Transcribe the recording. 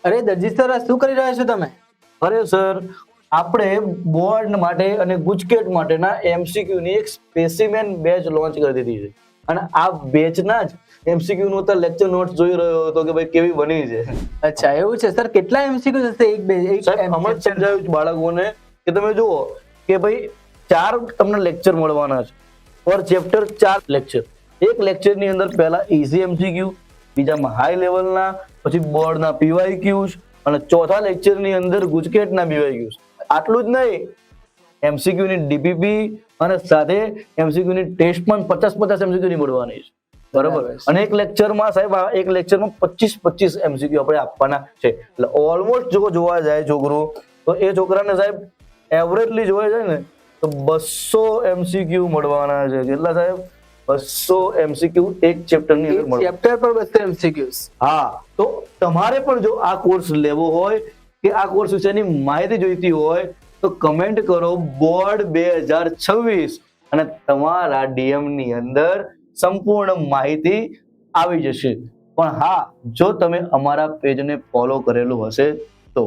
અરે દરજી સર, આ શું કરી રહ્યા છો તમે? અરે સર, આપણે બોર્ડ માટે અને ગુજકેટ માટેના એમસીક્યુ ની એક સ્પેસિમેન બેચ લોન્ચ કરી દીધી છે. અને આ બેચના જ એમસીક્યુ નું તો લેક્ચર નોટ્સ જોઈ રહ્યો હતો કે ભાઈ કેવી બની છે. અચ્છા, એવું છે સર. કેટલા એમસીક્યુ હશે એક સાહેબ અમે જ સમજાવ્યું છે બાળકોને કે તમે જુઓ કે ભાઈ 4 તમને લેક્ચર મળવાના છે. પર ચેપ્ટર 4 લેક્ચર. એક લેક્ચર ની અંદર પહેલા ઈઝી એમસીક્યુ, બીજામાં હાઈ લેવલના, પછી બોર્ડના પીવાયક્યુઝ અને ચોથા લેક્ચર ની અંદર ગુજકેટના પીવાયક્યુઝ. આટલું જ નહીં, એમસીક્યુ ની ડીપીપી અને સાથે એમસીક્યુ ની ટેસ્ટ પણ 50 એમસીક્યુ ની મળવાની છે. બરોબર. અને એક લેક્ચરમાં સાહેબ એક લેક્ચરમાં 25 એમસીક્યુ આપણે આપવાના છે. એટલે ઓલમોસ્ટ જો જોવા જાય છોકરો તો એ છોકરાને સાહેબ એવરેજલી જોવા જાય ને તો 200 એમસીક્યુ મળવાના છે. કેટલા સાહેબ? 200 એમસીક્યુ એક ચેપ્ટર ની અંદર મળવાના. ચેપ્ટર પર 200 એમસીક્યુઝ. હા, તો તમારે પણ જો આ કોર્સ લેવો હોય કે આ કોર્સ વિશેની માહિતી જોઈતી હોય તો કમેન્ટ કરો બોર્ડ 2026 અને તમારા ડીએમ ની અંદર સંપૂર્ણ માહિતી આવી જશે. પણ હા, જો તમે અમારા પેજને ફોલો કરેલું હશે તો